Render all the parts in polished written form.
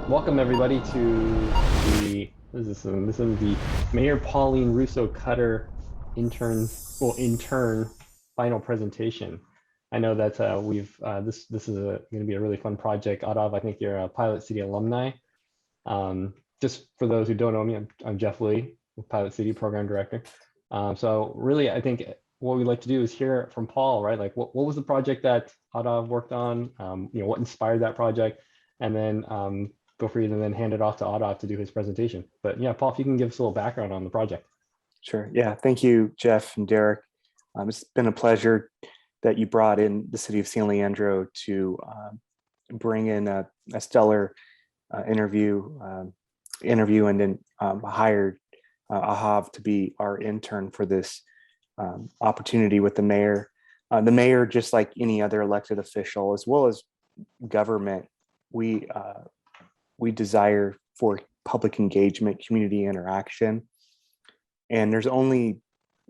Welcome everybody to the this is the Mayor Pauline Russo Cutter intern final presentation. I know that we've this is going to be a really fun project. Adav, I think you're a Pilot City alumni. Just for those who don't know me, I'm Jeff Lee, Pilot City Program Director. So really, I think what we'd like to do is hear from Paul, right? Like what was the project that Adav worked on? What inspired that project? And then go for you and then hand it off to Adav to do his presentation. But yeah, Paul, if you can give us a little background on the project. Sure. Yeah. Thank you, Jeff and Derek. It's been a pleasure that you brought in the city of San Leandro to bring in a stellar interview and then hired Ahav to be our intern for this opportunity with the mayor. The mayor, just like any other elected official, as well as government, we desire for public engagement, community interaction. And there's only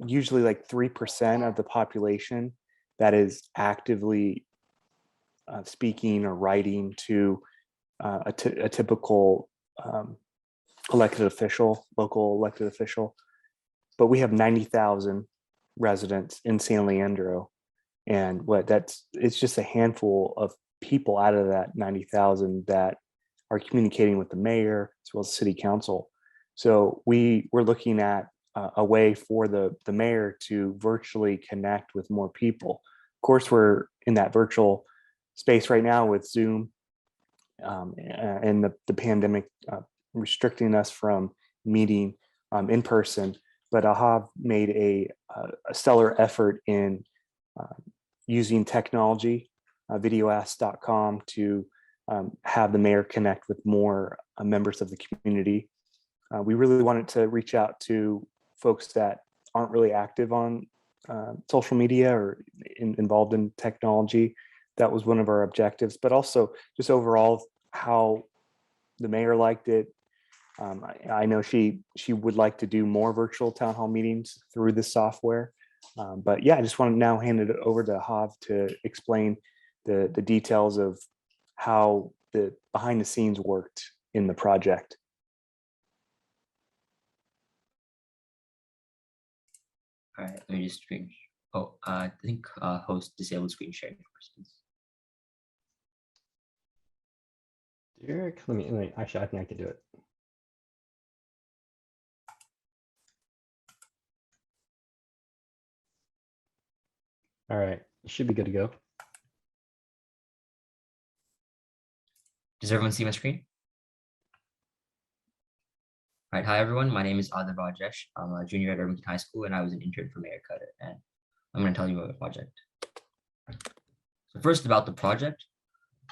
usually like 3% of the population that is actively speaking or writing to a typical elected official, local elected official. But we have 90,000 residents in San Leandro. And it's just a handful of people out of that 90,000 that are communicating with the mayor as well as city council. So we're looking at a way for the mayor to virtually connect with more people. Of course, we're in that virtual space right now with Zoom and the pandemic restricting us from meeting in person. But Ahav made a stellar effort in using technology, videoask.com, to have the mayor connect with more members of the community. We really wanted to reach out to folks that aren't really active on social media or involved in technology. That was one of our objectives, but also just overall how the mayor liked it. I know she would like to do more virtual town hall meetings through this software. But yeah, I just want to now hand it over to Hav to explain the details of how the behind the scenes worked in the project. All right, let me just screen. Oh, I think host disabled screen sharing first, please. Derek, actually, I think I can do it. All right, it should be good to go. Does everyone see my screen? All right, hi everyone. My name is Adar Rajesh. I'm a junior at Irvington High School, and I was an intern for Mayor Cutter. And I'm going to tell you about the project. So first, about the project,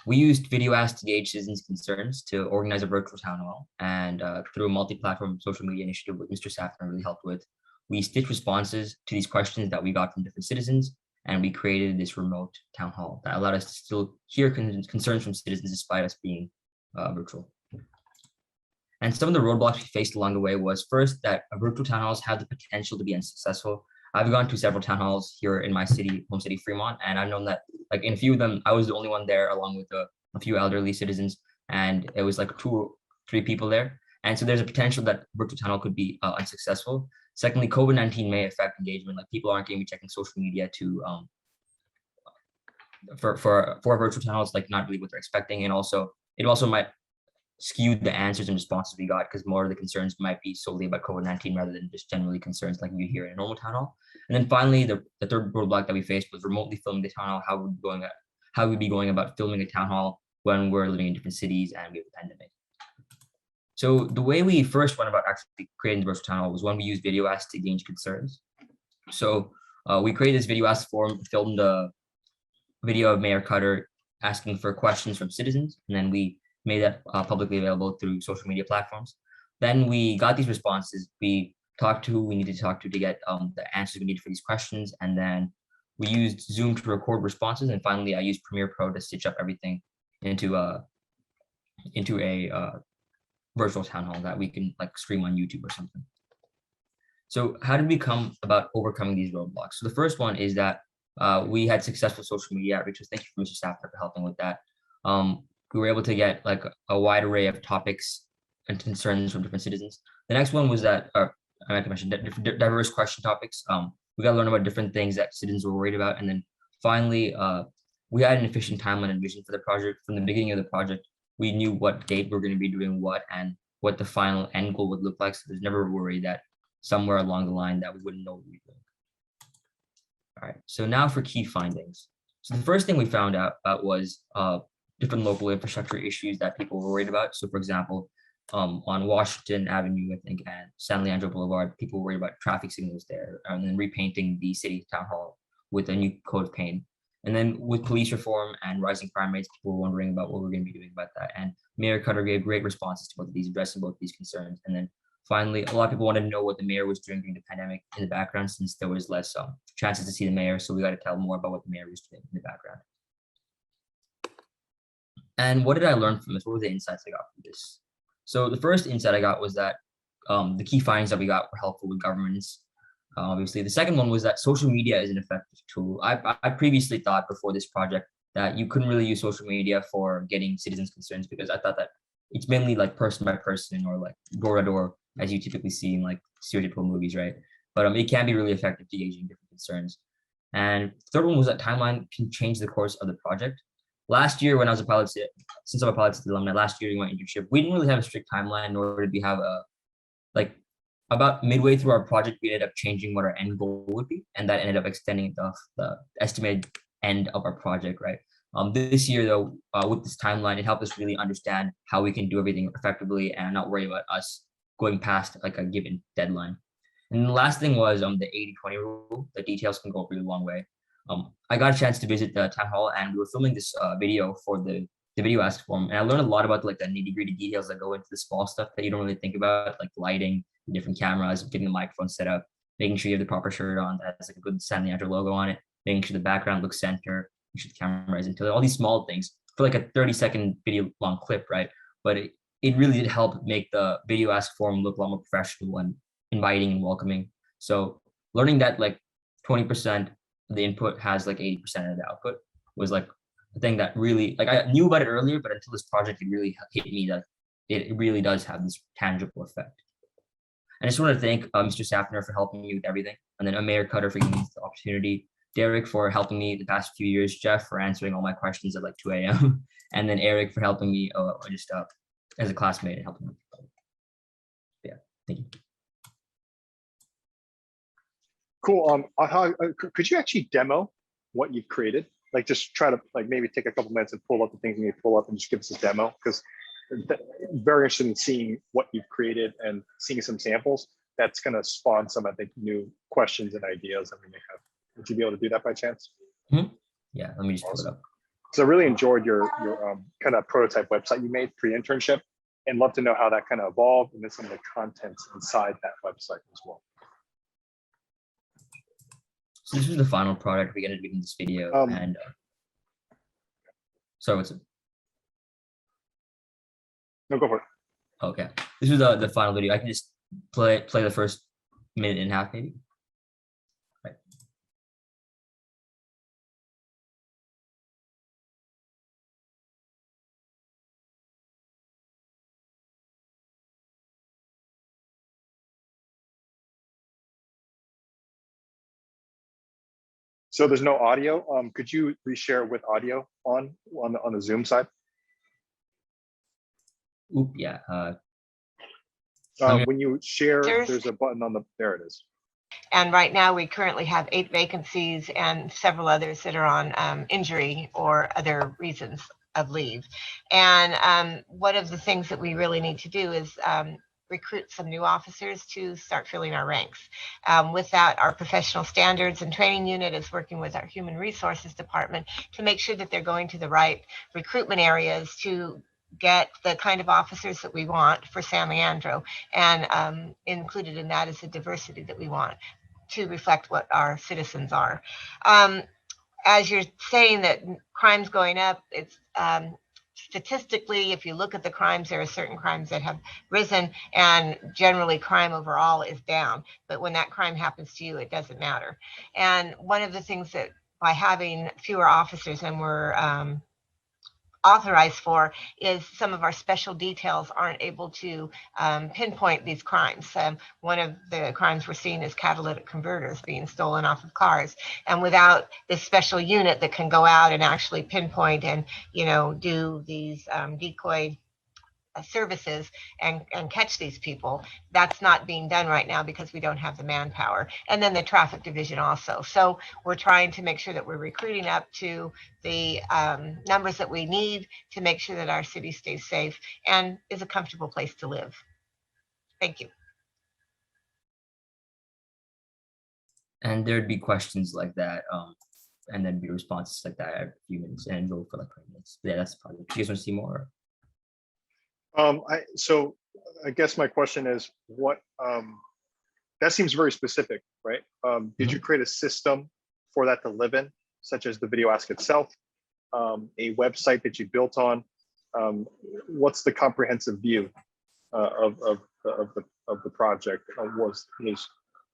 we used video ask to gauge citizens' concerns to organize a virtual town hall, and through a multi-platform social media initiative with Mr. Safner really helped with, we stitched responses to these questions that we got from different citizens, and we created this remote town hall that allowed us to still hear concerns from citizens despite us being virtual. And some of the roadblocks we faced along the way was first that virtual town halls have the potential to be unsuccessful. I've gone to several town halls here in my city, home city, Fremont, and I've known that like in a few of them, I was the only one there along with a few elderly citizens, and it was like 2 or 3 people there. And so there's a potential that virtual town hall could be unsuccessful. Secondly, COVID-19 may affect engagement. Like people aren't going to be checking social media to for virtual town halls, like not really what they're expecting. And also it also might skew the answers and responses we got because more of the concerns might be solely about COVID-19 rather than just generally concerns like you hear in a normal town hall. And then finally, the third roadblock that we faced was remotely filming the town hall. How we'd be going about filming a town hall when we're living in different cities and we have a pandemic. So the way we first went about actually creating the virtual town hall was when we used video ask to gauge concerns. So we created this video ask form, filmed a video of Mayor Cutter asking for questions from citizens, and then we made that publicly available through social media platforms. Then we got these responses. We talked to who we needed to talk to get the answers we needed for these questions. And then we used Zoom to record responses. And finally, I used Premiere Pro to stitch up everything into a virtual town hall that we can like stream on YouTube or something. So how did we come about overcoming these roadblocks? So the first one is that we had successful social media outreaches. Thank you for Mr. Safner for helping with that. we were able to get like a wide array of topics and concerns from different citizens. The next one was that, I like to mention diverse question topics. We got to learn about different things that citizens were worried about. And then finally, we had an efficient timeline and vision for the project. From the beginning of the project, we knew what date we're going to be doing what and what the final end goal would look like. So there's never a worry that somewhere along the line that we wouldn't know what we were doing. All right, so now for key findings. So the first thing we found out about was different local infrastructure issues that people were worried about. So for example, on Washington Avenue, I think, and San Leandro Boulevard, people were worried about traffic signals there, and then repainting the city town hall with a new coat of paint. And then with police reform and rising crime rates, people were wondering about what we're going to be doing about that. And Mayor Cutter gave great responses to both of these, addressing both of these concerns. And then finally, a lot of people wanted to know what the mayor was doing during the pandemic in the background, since there was less chances to see the mayor. So we got to tell more about what the mayor was doing in the background. And what did I learn from this? What were the insights I got from this? So the first insight I got was that the key findings that we got were helpful with governance. Obviously, the second one was that social media is an effective tool. I previously thought before this project that you couldn't really use social media for getting citizens' concerns, because I thought that it's mainly like person by person or like door to door, as you typically see in like stereotypical movies, right? But it can be really effective to gauging different concerns. And the third one was that timeline can change the course of the project. Last year, when I was a PilotCity, since I'm a PilotCity alumni, last year during my internship, we didn't really have a strict timeline, nor did we have a, like, about midway through our project, we ended up changing what our end goal would be, and that ended up extending the estimated end of our project, right? This year, though, with this timeline, it helped us really understand how we can do everything effectively and not worry about us going past like a given deadline. And the last thing was the 80-20 rule. The details can go a really long way. I got a chance to visit the town hall, and we were filming this video for the video ask forum, and I learned a lot about like the nitty-gritty details that go into the small stuff that you don't really think about, like lighting, different cameras, getting the microphone set up, making sure you have the proper shirt on that has like a good San Leandro logo on it, making sure the background looks center, make sure the camera is into it, all these small things for like a 30-second video long clip, right? But it really did help make the video ask forum look a lot more professional and inviting and welcoming. So learning that like 20% of the input has like 80% of the output was like a thing that really, like, I knew about it earlier, but until this project, it really hit me that it really does have this tangible effect. And I just want to thank Mr. Safner for helping me with everything, and then Mayor Cutter for giving me the opportunity, Derek for helping me the past few years, Jeff for answering all my questions at like 2 a.m., and then Eric for helping me just as a classmate and helping me. Yeah, thank you. Cool. Could you actually demo what you've created? Like, just try to like maybe take a couple minutes and pull up the things you need to pull up and just give us a demo, because very interested in seeing what you've created and seeing some samples. That's going to spawn some, I think, new questions and ideas that we may have. Would you be able to do that by chance? Mm-hmm. Yeah, let me just pull it up. So I really enjoyed your kind of prototype website you made pre-internship, and love to know how that kind of evolved and then some of the contents inside that website as well. So this was the final product we ended up in this video, and sorry, what's it? No, go for it. Okay, this was the final video. I can just play the first minute and a half, maybe. Right. So there's no audio. Could you reshare with audio on the Zoom side? Oop, yeah. When you share, there's a button on there it is. And right now we currently have 8 vacancies and several others that are on injury or other reasons of leave. And one of the things that we really need to do is recruit some new officers to start filling our ranks. With that, our professional standards and training unit is working with our human resources department to make sure that they're going to the right recruitment areas to get the kind of officers that we want for San Leandro, and included in that is the diversity that we want to reflect what our citizens are. As you're saying that crime's going up, it's statistically, if you look at the crimes, there are certain crimes that have risen, and generally crime overall is down. But when that crime happens to you, it doesn't matter. And one of the things that by having fewer officers, and we're authorized for is some of our special details aren't able to pinpoint these crimes. One of the crimes we're seeing is catalytic converters being stolen off of cars. And without this special unit that can go out and actually pinpoint and, do these decoy services and catch these people, that's not being done right now because we don't have the manpower. And then the traffic division also. So we're trying to make sure that we're recruiting up to the numbers that we need to make sure that our city stays safe and is a comfortable place to live. Thank you. And there'd be questions like that, and then be responses like that every few minutes, and go for like 20 minutes. Yeah, that's probably. Do you guys want to see more? So I guess my question is, what? That seems very specific, right? Did you create a system for that to live in, such as the video ask itself, a website that you built on? What's the comprehensive view of the project?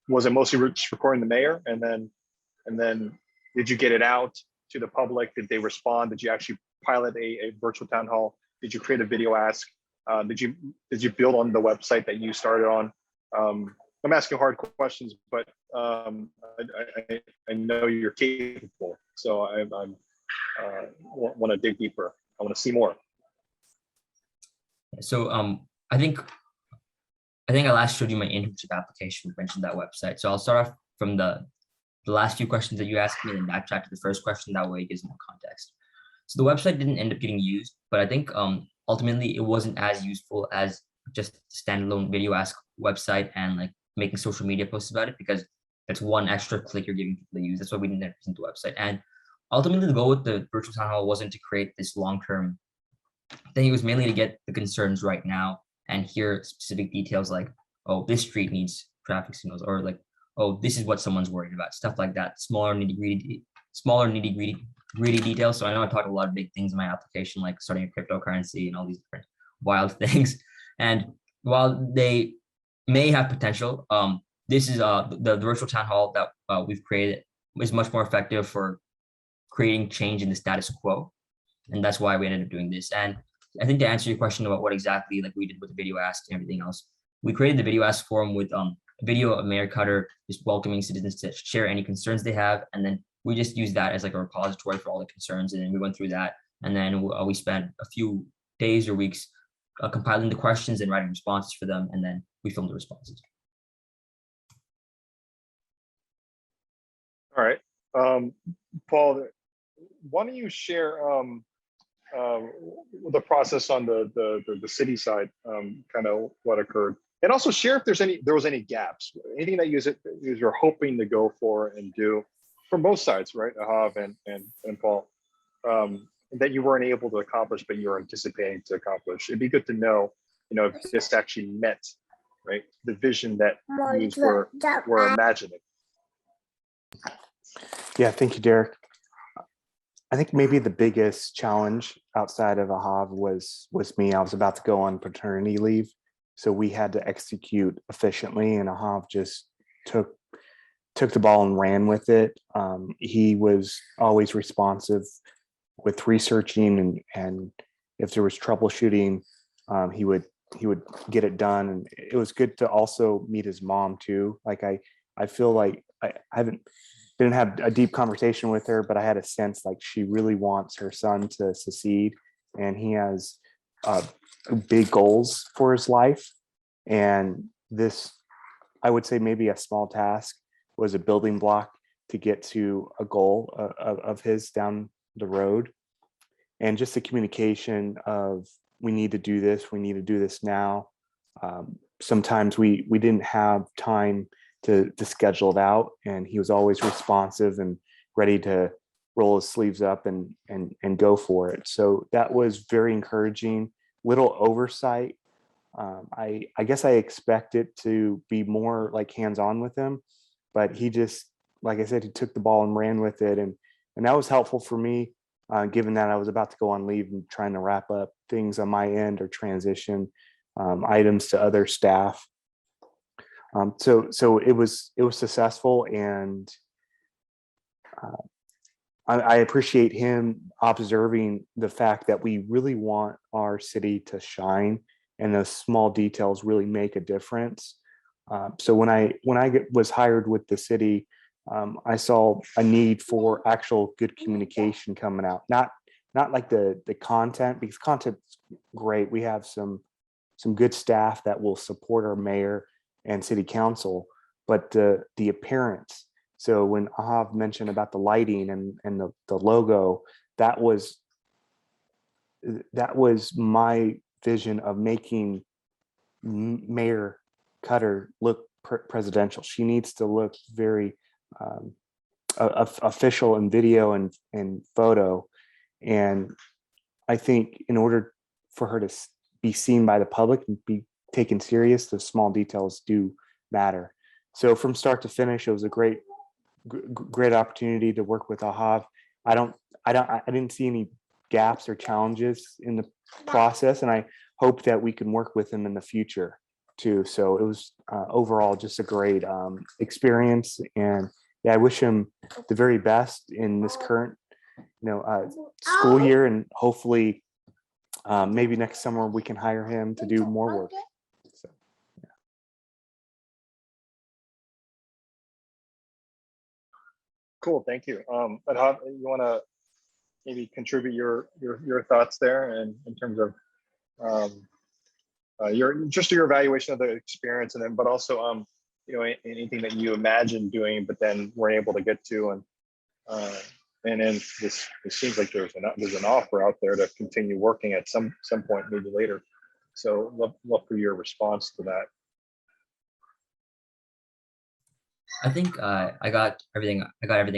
Was it mostly just recording the mayor, and then did you get it out to the public? Did they respond? Did you actually pilot a virtual town hall? Did you create a video ask? Did you build on the website that you started on? I'm asking hard questions, but I know you're capable, so I want to dig deeper. I want to see more. So I think I last showed you my internship application, mentioned that website. So I'll start off from the last few questions that you asked me and backtrack to the first question. That way it gives more context. So the website didn't end up getting used, but I think ultimately it wasn't as useful as just standalone video ask website and like making social media posts about it, because that's one extra click you're giving people to use. That's why we didn't present the website. And ultimately the goal with the virtual town hall wasn't to create this long-term thing. It was mainly to get the concerns right now and hear specific details like, oh, this street needs traffic signals, or like, oh, this is what someone's worried about, stuff like that. Smaller nitty gritty details. So I know I talked a lot of big things in my application, like starting a cryptocurrency and all these different wild things. And while they may have potential, this is the virtual town hall that we've created is much more effective for creating change in the status quo. And that's why we ended up doing this. And I think to answer your question about what exactly like we did with the video ask and everything else, we created the video ask forum with a video of Mayor Cutter just welcoming citizens to share any concerns they have. And then we just use that as like a repository for all the concerns. And then we went through that. And then we spent a few days or weeks compiling the questions and writing responses for them. And then we filmed the responses. All right. Paul, why don't you share the process on the city side, kind of what occurred, and also share if there was any gaps, anything that you're hoping to go for and do from both sides, right, Ahav and Paul, that you weren't able to accomplish but you're anticipating to accomplish. It'd be good to know, if this actually met, right, the vision that you were imagining. Yeah, thank you, Derek. I think maybe the biggest challenge outside of Ahav was me. I was about to go on paternity leave, so we had to execute efficiently, and Ahav just took the ball and ran with it. He was always responsive with researching, and if there was troubleshooting, he would get it done. And it was good to also meet his mom too. Like I feel like I didn't have a deep conversation with her, but I had a sense like she really wants her son to succeed, and he has big goals for his life. And this, I would say, maybe a small task was a building block to get to a goal of his down the road. And just the communication of, we need to do this now. Sometimes we didn't have time to schedule it out, and he was always responsive and ready to roll his sleeves up and go for it. So that was very encouraging. Little oversight. I guess I expect it to be more like hands-on with him, but he just, like I said, he took the ball and ran with it, and that was helpful for me, given that I was about to go on leave and trying to wrap up things on my end or transition items to other staff. So it was successful, and I appreciate him observing the fact that we really want our city to shine, and those small details really make a difference. So when was hired with the city, I saw a need for actual good communication coming out, not like the content, because content's great. We have some good staff that will support our mayor and city council, but the appearance. So when Ahav mentioned about the lighting and the logo, that was my vision of making Mayor Cutter look presidential. She needs to look very official in video and photo. And I think in order for her to be seen by the public and be taken serious, the small details do matter. So from start to finish, it was a great opportunity to work with Ahav. I didn't see any gaps or challenges in the process, and I hope that we can work with him in the future too. So it was overall just a great experience, and yeah, I wish him the very best in this current school year, and hopefully maybe next summer we can hire him to do more work. So, yeah. Cool, thank you. But how you want to maybe contribute your thoughts there, and in terms of your evaluation of the experience, and then but also anything that you imagined doing but then weren't able to get to, and then this it seems like there's an offer out there to continue working at some point maybe later. So love for your response to that. I think I got everything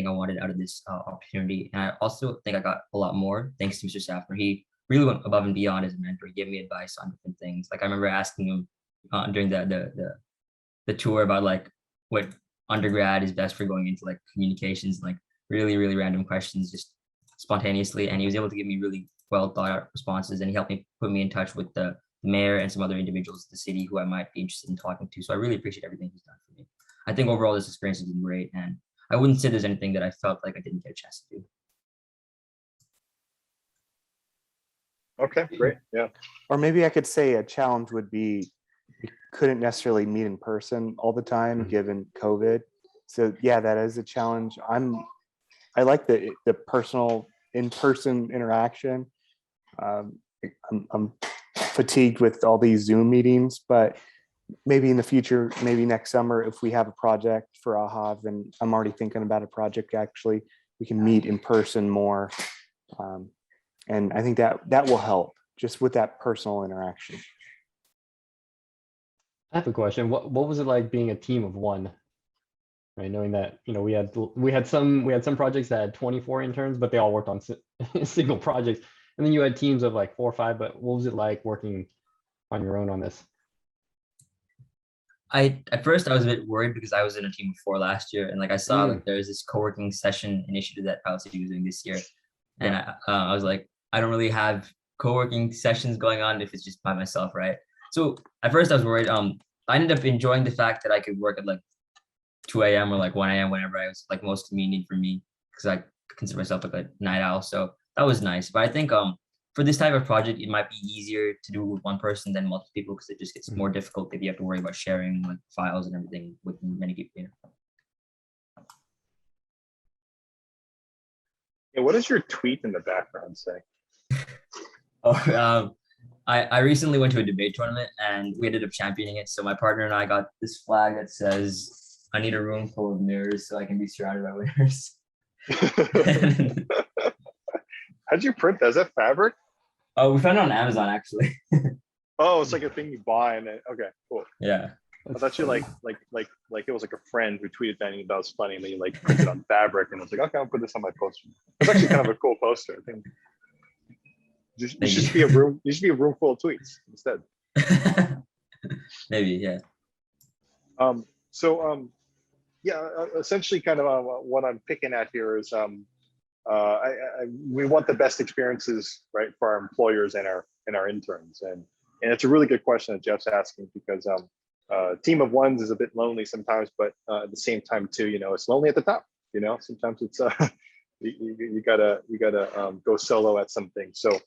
I wanted out of this opportunity, and I also think I got a lot more thanks to Mr. Safner. He really went above and beyond as a mentor. He gave me advice on different things. Like I remember asking him during the tour about like what undergrad is best for going into like communications, like really random questions just spontaneously, and he was able to give me really well thought out responses, and he helped me put me in touch with the mayor and some other individuals at the city who I might be interested in talking to. So I really appreciate everything he's done for me. I think overall this experience has been great, and I wouldn't say there's anything that I felt like I didn't get a chance to do. Okay, great. Yeah. Or maybe I could say a challenge would be we couldn't necessarily meet in person all the time given COVID. So yeah, that is a challenge. I like the personal in-person interaction. I'm fatigued with all these Zoom meetings, but maybe in the future, maybe next summer, if we have a project for Ahav, and I'm already thinking about a project, actually, we can meet in person more. And I think that will help just with that personal interaction. I have a question. What was it like being a team of one? Right, knowing that we had some projects that had 24 interns, but they all worked on single projects, and then you had teams of like 4 or 5. But what was it like working on your own on this? At first I was a bit worried because I was in a team of 4 last year, and like I saw like there's this co-working session initiative that PilotCity was doing this year, and I was like, I don't really have co-working sessions going on if it's just by myself, right? So at first I was worried. I ended up enjoying the fact that I could work at like 2 a.m. or like 1 a.m. whenever I was like most convenient for me, because I consider myself like a night owl. So that was nice. But I think for this type of project, it might be easier to do with one person than multiple people, because it just gets more difficult if you have to worry about sharing like files and everything with many people. Yeah, what does your tweet in the background say? Oh, I recently went to a debate tournament and we ended up championing it. So my partner and I got this flag that says, "I need a room full of mirrors so I can be surrounded by winners." How'd you print that? Is that fabric? Oh, we found it on Amazon actually. Oh, it's like a thing you buy, and then okay, cool. Yeah. I thought you like it was like a friend who tweeted that and you thought it was funny, and then you like printed on fabric, and I was like, okay, I'll put this on my poster. It's actually kind of a cool poster. I think you should be a room. You should be a room full of tweets instead. Maybe, yeah. Yeah. Essentially, kind of what I'm picking at here is we want the best experiences, right, for our employers and our interns, and it's a really good question that Jeff's asking, because team of ones is a bit lonely sometimes, but at the same time too, it's lonely at the top. Sometimes it's you gotta go solo at something. So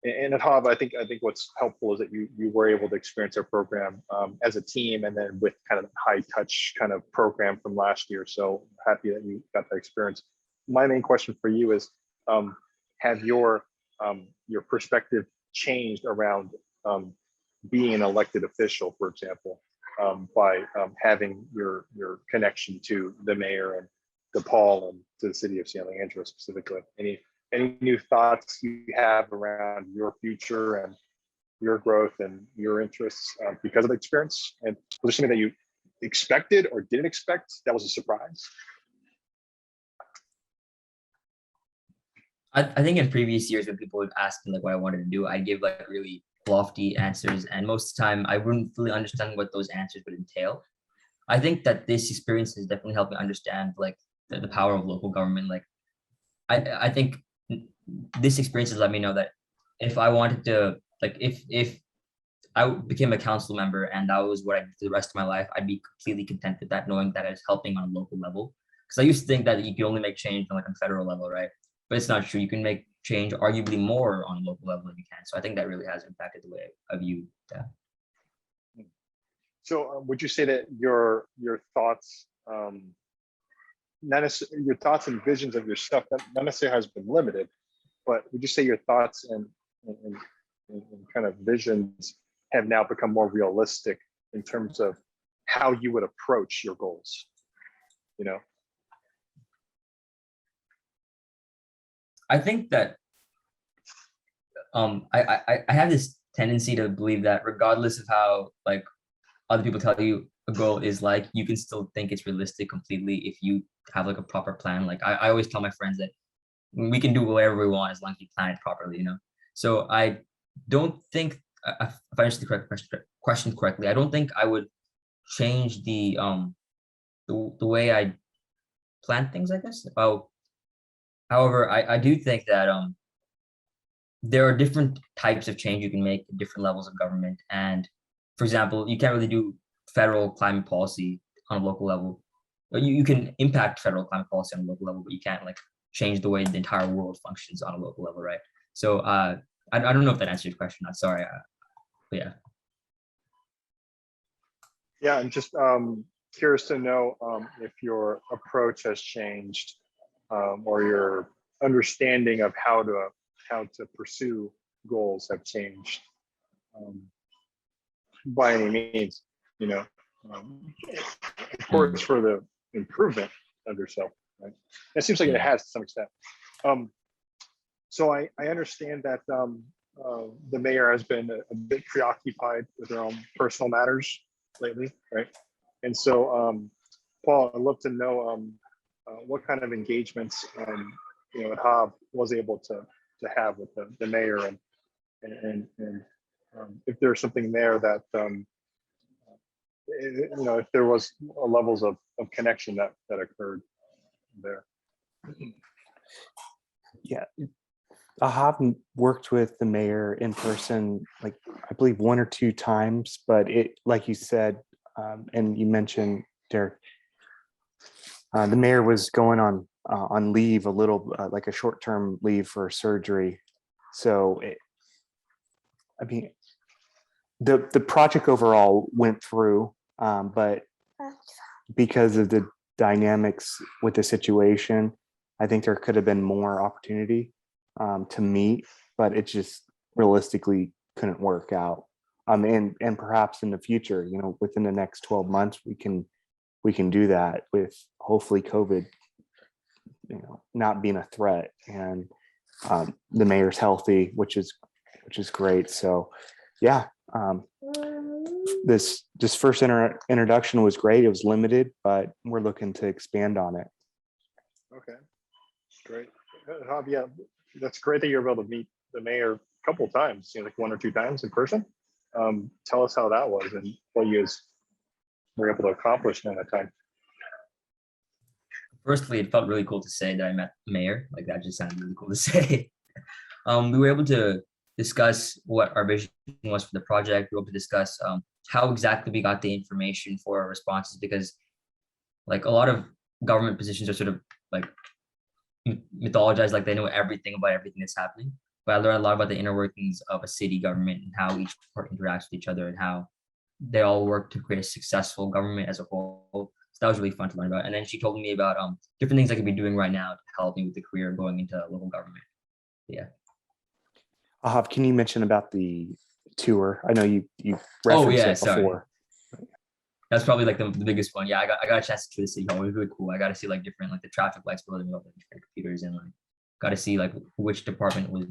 and at Hub, I think what's helpful is that you were able to experience our program as a team, and then with kind of high touch kind of program from last year. So happy that you got that experience. My main question for you is, have your perspective changed around being an elected official, for example, by having your connection to the mayor and to Paul and to the city of San Leandro specifically? Any new thoughts you have around your future and your growth and your interests because of the experience? And was there something that you expected or didn't expect that was a surprise? I think in previous years when people would ask me like what I wanted to do, I'd give like really lofty answers, and most of the time I wouldn't fully understand what those answers would entail. I think that this experience has definitely helped me understand like the power of local government. Like I think this experience has let me know that if I wanted to, like if I became a council member and that was what I did for the rest of my life, I'd be completely content with that, knowing that it's helping on a local level. Because I used to think that you can only make change on like a federal level, right? But it's not true. You can make change arguably more on a local level than you can. So I think that really has impacted the way I view that. So would you say that your thoughts, not necessarily your thoughts and visions of your stuff, that not necessarily has been limited, but would you say your thoughts and kind of visions have now become more realistic in terms of how you would approach your goals? You know? I think that I have this tendency to believe that regardless of how like other people tell you a goal is, like, you can still think it's realistic completely if you have like a proper plan. Like I always tell my friends that we can do whatever we want as long as we plan it properly, you know? So I don't think, if I understand the question correctly, I don't think I would change the way I plan things, I guess. However, I do think that there are different types of change you can make at different levels of government. And for example, you can't really do federal climate policy on a local level. You can impact federal climate policy on a local level, but you can't like change the way the entire world functions on a local level, right? So I don't know if that answers your question. I'm sorry, but yeah. Yeah, I'm just curious to know if your approach has changed or your understanding of how to pursue goals have changed by any means, you know, of course, for the improvement of yourself, right? It seems like it has to some extent. So I understand that the mayor has been a bit preoccupied with her own personal matters lately, right? And so, Paul, I'd love to know what kind of engagements you know, Hob was able to have with the mayor, and if there's something there that you know, if there was levels of connection that occurred there. Yeah, I haven't worked with the mayor in person, like I believe 1 or 2 times, but it, like you said, and you mentioned, Derek, the mayor was going on leave, a little like a short-term leave for surgery. So I mean, the project overall went through, but because of the dynamics with the situation, I think there could have been more opportunity to meet, but it just realistically couldn't work out. And perhaps in the future, you know, within the next 12 months, we can do that with hopefully COVID, you know, not being a threat, and the mayor's healthy, which is great. So yeah, this first introduction was great. It was limited, but we're looking to expand on it. Okay, great. Hob, yeah, that's great that you're able to meet the mayor a couple of times, you know, like 1 or 2 times in person. Tell us how that was and what you guys were able to accomplish in that time. Firstly, it felt really cool to say that I met the mayor. Like that just sounded really cool to say. We were able to discuss what our vision was for the project. We were able to discuss how exactly we got the information for our responses, because like a lot of government positions are sort of like mythologize like they know everything about everything that's happening. But I learned a lot about the inner workings of a city government and how each part interacts with each other and how they all work to create a successful government as a whole. So that was really fun to learn about. And then she told me about different things I could be doing right now to help me with the career going into local government. Yeah. Ahav, can you mention about the tour? I know you Oh, referenced yeah, it before. That's probably like the biggest one. Yeah, I got a chance to tour the city hall. It was really cool. I got to see like different like the traffic lights below the different computers and like got to see like which department was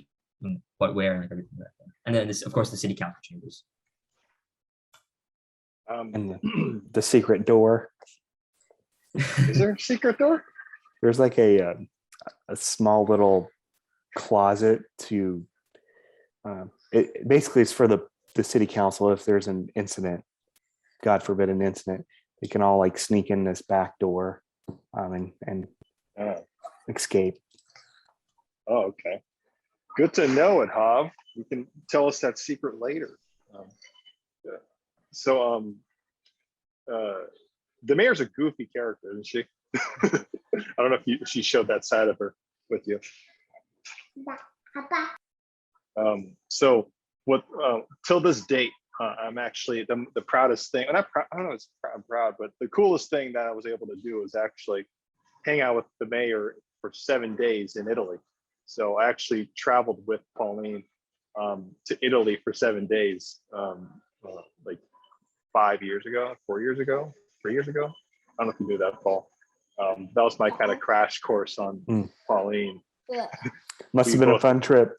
what where and like everything like that. And then this, of course, the city council chambers. And the secret door. Is there a secret door? There's like a small little closet to. It basically is for the city council. If there's an incident, God forbid an incident, they can all like sneak in this back door and escape. Oh, okay. Good to know it, Hav. You can tell us that secret later. Yeah. So, the mayor's a goofy character, isn't she? I don't know if she showed that side of her with you. So what till this date, I'm actually the proudest thing, and I don't know if I'm proud, but the coolest thing that I was able to do is actually hang out with the mayor for 7 days in Italy. So I actually traveled with Pauline to Italy for 7 days, like 5 years ago, 4 years ago, 3 years ago. I don't know if you knew that, Paul. That was my kind of crash course on Pauline. Must have been a fun trip.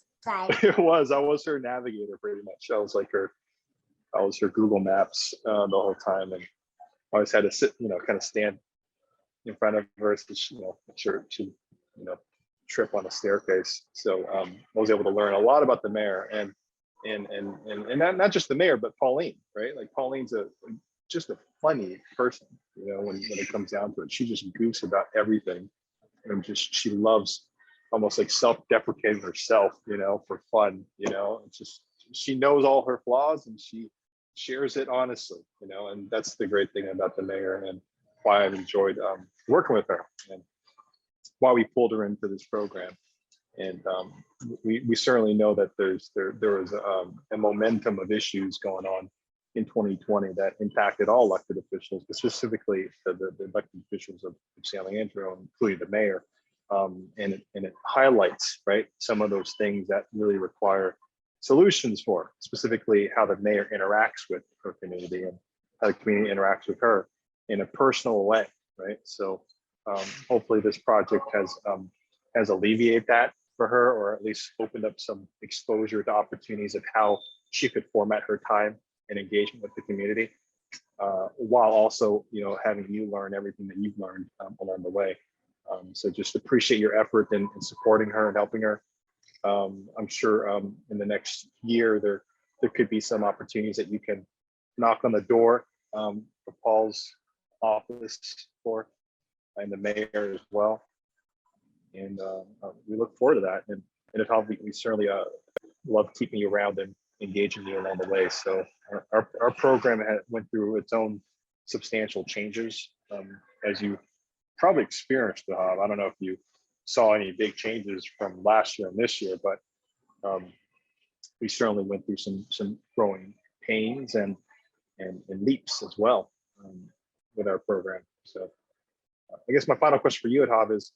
It was. I was her navigator pretty much. I was her Google Maps the whole time, and I always had to sit, kind of stand in front of her so she, she trip on a staircase. So I was able to learn a lot about the mayor and not just the mayor, but Pauline, right? Like Pauline's just a funny person, when it comes down to it. She just goofs about everything, and she loves almost like self-deprecating herself, for fun, it's just, she knows all her flaws and she shares it honestly, and that's the great thing about the mayor and why I've enjoyed working with her and why we pulled her into this program. And we certainly know that there was a momentum of issues going on in 2020 that impacted all elected officials, but specifically the elected officials of San Leandro, including the mayor. And it highlights, right, some of those things that really require solutions for, specifically how the mayor interacts with her community and how the community interacts with her in a personal way, right? So hopefully this project has alleviated that for her, or at least opened up some exposure to opportunities of how she could format her time and engagement with the community, while also, having you learn everything that you've learned along the way. So just appreciate your effort in supporting her and helping her. I'm sure in the next year there could be some opportunities that you can knock on the door for Paul's office for, and the mayor as well. And we look forward to that. And it probably, we certainly love keeping you around and engaging you along the way. So our program went through its own substantial changes, as you probably experienced. I don't know if you saw any big changes from last year and this year, but we certainly went through some growing pains and leaps as well with our program. So I guess my final question for you, Adhav, is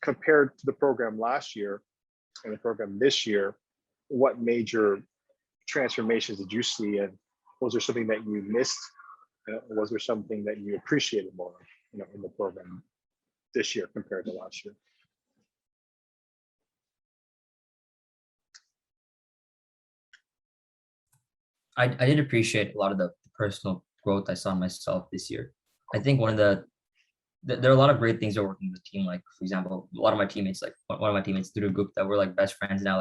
compared to the program last year and the program this year, what major transformations did you see, and was there something that you missed? Was there something that you appreciated more, in the program this year compared to last year? I did appreciate a lot of the personal growth I saw in myself this year. I think there are a lot of great things that working with the team. Like, for example, a lot of my teammates, like one of my teammates through a group that we're like best friends now.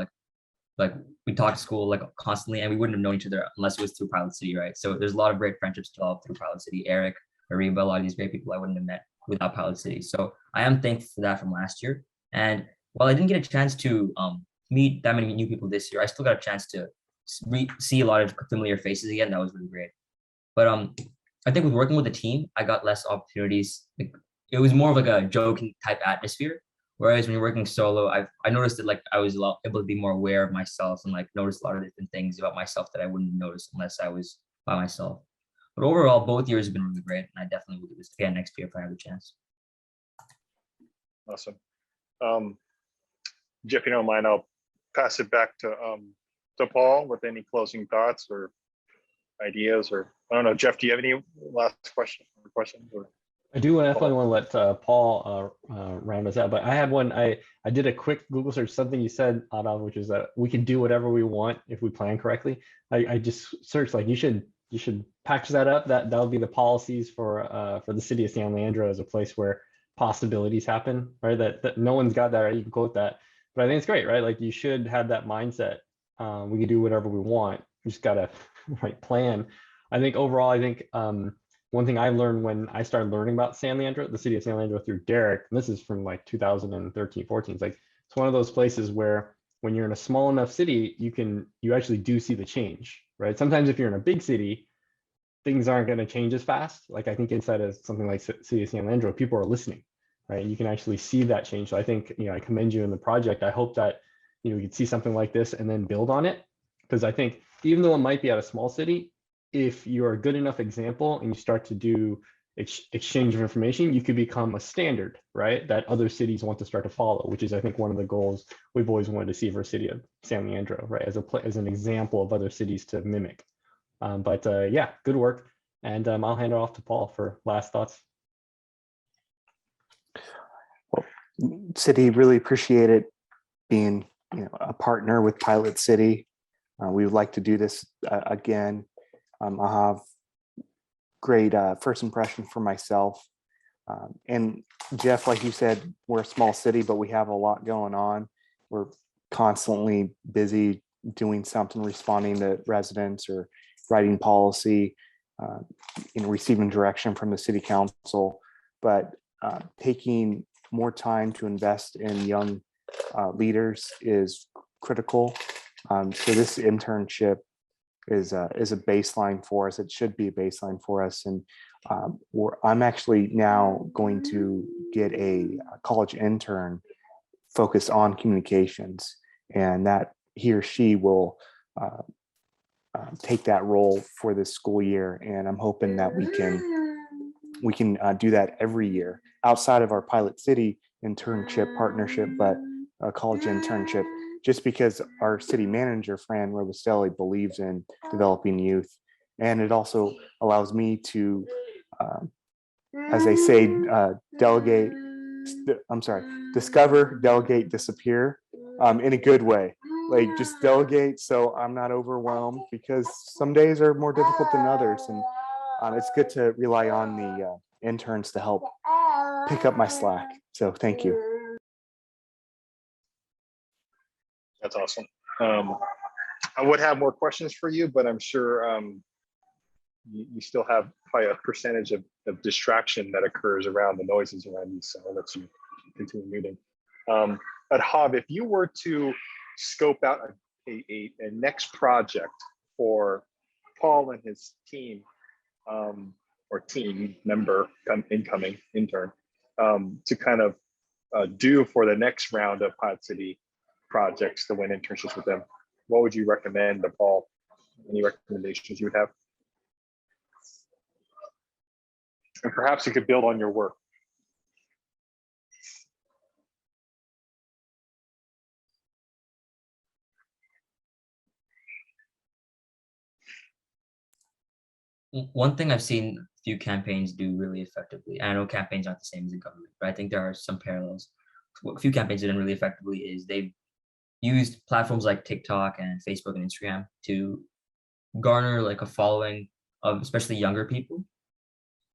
Like we talk to school like constantly, and we wouldn't have known each other unless it was through PilotCity, right? So there's a lot of great friendships developed through PilotCity. Eric, Ariba, a lot of these great people I wouldn't have met without PilotCity. So I am thankful for that from last year. And while I didn't get a chance to meet that many new people this year, I still got a chance to see a lot of familiar faces again. That was really great. But I think with working with the team, I got less opportunities. Like, it was more of like a joking type atmosphere Whereas when you're working solo, I noticed that like I was able to be more aware of myself and like notice a lot of different things about myself that I wouldn't notice unless I was by myself. But overall, both years have been really great, and I definitely will do this again next year if I have a chance. Awesome. Jeff, you don't mind, I'll pass it back to Paul with any closing thoughts or ideas, or I don't know, Jeff, do you have any last questions or? I do definitely want to let Paul round us out, but I had one. I did a quick Google search, something you said, Adam, which is that we can do whatever we want if we plan correctly. I just searched like you should package that up. That'll be the policies for the city of San Leandro as a place where possibilities happen, right? That no one's got that, right? You can quote that, but I think it's great, right? Like you should have that mindset. We can do whatever we want. We just gotta right plan. I think overall, I think one thing I learned when I started learning about San Leandro, the city of San Leandro through Derek, and this is from like 2013, 14. It's like it's one of those places where when you're in a small enough city, you actually do see the change, right? Sometimes if you're in a big city, things aren't going to change as fast. Like I think inside of something like city of San Leandro, people are listening, right? You can actually see that change. So I think, I commend you in the project. I hope that, you could see something like this and then build on it. Because I think even though it might be at a small city, if you're a good enough example and you start to do exchange of information, you could become a standard, right? That other cities want to start to follow, which is, I think, one of the goals we've always wanted to see for city of San Leandro, right? As an example of other cities to mimic. Yeah, good work. And I'll hand it off to Paul for last thoughts. Well, City, really appreciate it being a partner with Pilot City. We would like to do this again. I have great first impression for myself. And Jeff, like you said, we're a small city, but we have a lot going on. We're constantly busy doing something, responding to residents or writing policy, receiving direction from the city council, but taking more time to invest in young leaders is critical. So this internship is a baseline for us. It should be a baseline for us. And I'm actually now going to get a college intern focused on communications, and that he or she will take that role for this school year. And I'm hoping that we can do that every year outside of our Pilot City internship partnership, but a college internship, just because our city manager, Fran Robustelli, believes in developing youth. And it also allows me to, as they say, discover, delegate, disappear in a good way. Like just delegate so I'm not overwhelmed, because some days are more difficult than others. And it's good to rely on the interns to help pick up my slack. So thank you. That's awesome. I would have more questions for you, but I'm sure you still have probably a percentage of distraction that occurs around the noises around you. So I'll let you continue muting. But Hav, if you were to scope out a next project for Paul and his team, or team member, incoming intern, to kind of do for the next round of Pilot City projects to win internships with them, what would you recommend to Paul? Any recommendations you would have? And perhaps you could build on your work. One thing I've seen a few campaigns do really effectively, and I know campaigns aren't the same as the government, but I think there are some parallels. What a few campaigns have done really effectively is they've used platforms like TikTok and Facebook and Instagram to garner like a following of especially younger people.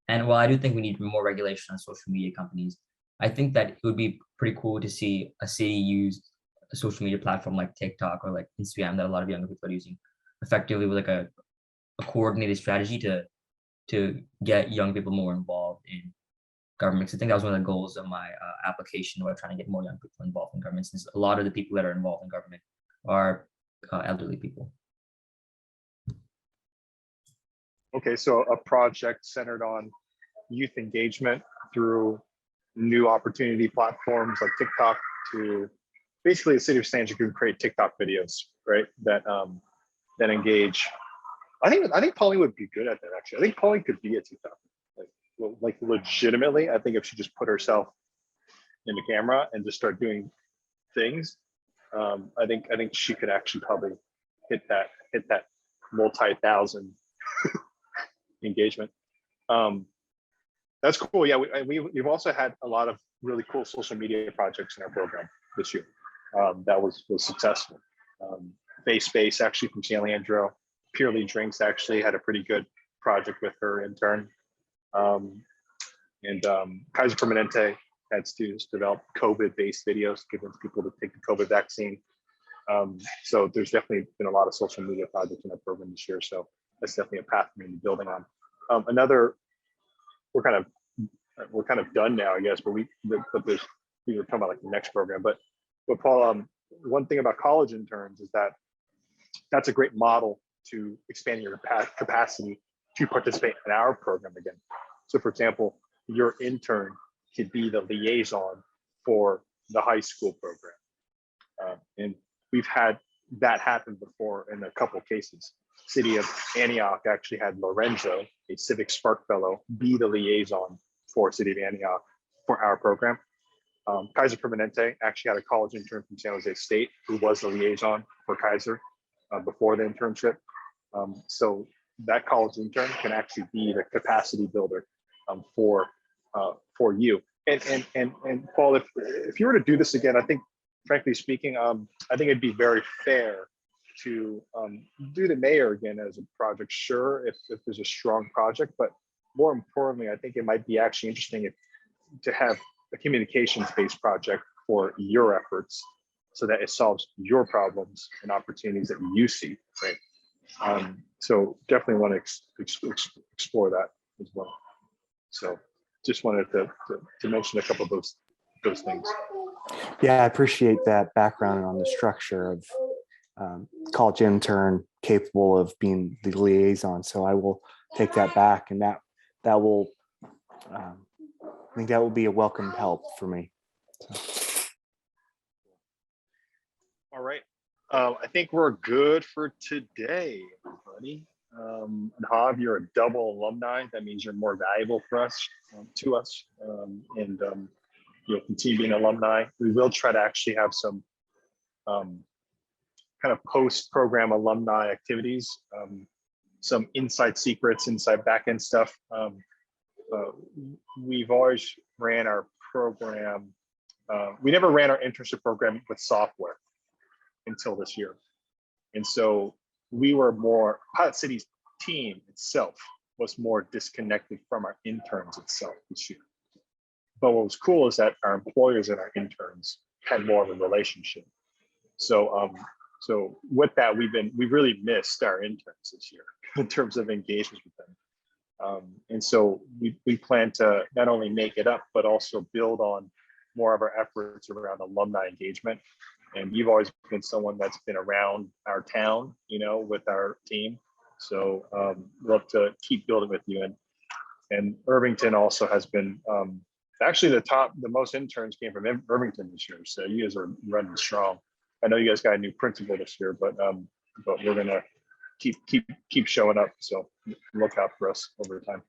And while I do think we need more regulation on social media companies, I think that it would be pretty cool to see a city use a social media platform like TikTok or like Instagram that a lot of younger people are using effectively with like a coordinated strategy to get young people more involved in government. I think that was one of the goals of my application, where trying to get more young people involved in government, since a lot of the people that are involved in government are elderly people. Okay, so a project centered on youth engagement through new opportunity platforms like TikTok to basically the city of San Diego could create TikTok videos, right? That engage. I think Pauline would be good at that. Actually, I think Pauline could be a TikTok, like legitimately. I think if she just put herself in the camera and just start doing things, I think she could actually probably hit that multi-thousand engagement. That's cool. Yeah, we've also had a lot of really cool social media projects in our program this year. That was successful. Base Space actually from San Leandro, Purely Drinks actually had a pretty good project with her intern. Kaiser Permanente had students develop COVID-based videos, giving people to take the COVID vaccine. So there's definitely been a lot of social media projects in our program this year. So that's definitely a path we're going to be building on. We're kind of done now, I guess, but we were talking about like the next program. But Paul, one thing about college interns is that that's a great model to expand your capacity to participate in our program again. So for example, your intern could be the liaison for the high school program. And we've had that happen before in a couple of cases. City of Antioch actually had Lorenzo, a Civic Spark Fellow, be the liaison for City of Antioch for our program. Kaiser Permanente actually had a college intern from San Jose State who was the liaison for Kaiser before the internship. So that college intern can actually be the capacity builder for you. And Paul, if you were to do this again, I think, frankly speaking, I think it'd be very fair to do the mayor again as a project. Sure, if there's a strong project, but more importantly, I think it might be actually interesting to have a communications-based project for your efforts so that it solves your problems and opportunities that you see, right? So definitely want to explore that as well. So just wanted to mention a couple of those things. Yeah, I appreciate that background on the structure of college intern capable of being the liaison. So I will take that back, and that will, I think that will be a welcome help for me. So. All right. I think we're good for today, everybody. And Hav, you're a double alumni. That means you're more valuable for us, to us. And you'll continue being an alumni. We will try to actually have some kind of post-program alumni activities, some inside secrets, inside backend stuff. We've always ran our program. We never ran our internship program with software until this year. And so we were more, PilotCity's team itself was more disconnected from our interns itself this year. But what was cool is that our employers and our interns had more of a relationship. So so with that, we really missed our interns this year in terms of engagement with them. And so we plan to not only make it up, but also build on more of our efforts around alumni engagement. And you've always been someone that's been around our town, with our team. So love to keep building with you. And Irvington also has been, actually the most interns came from Irvington this year. So you guys are running strong. I know you guys got a new principal this year, but we're gonna keep showing up. So look out for us over time.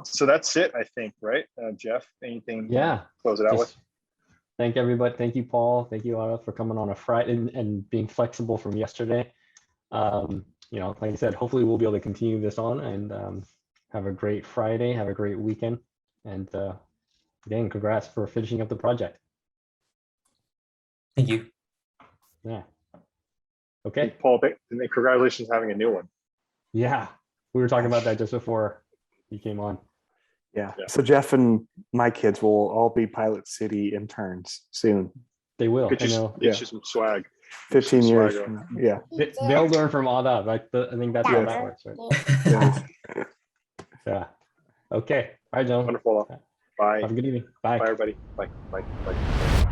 So that's it, I think, right? Jeff, anything? Yeah. Close it out with. Thank everybody. Thank you, Paul. Thank you, Anna, for coming on a Friday and being flexible from yesterday. Like I said, hopefully we'll be able to continue this on and have a great Friday. Have a great weekend. And again, congrats for finishing up the project. Thank you. Yeah. Okay. Paul, congratulations on having a new one. Yeah. We were talking about that just before you came on. Yeah. So Jeff and my kids will all be PilotCity interns soon. They will. Get you some swag. 15 some years. swag Yeah. They'll learn from all that. I think that's how that works, right? Yes. Yeah. Okay. All right, gentlemen. Wonderful. Bye. Have a good evening. Bye. Bye, everybody. Bye. Bye. Bye.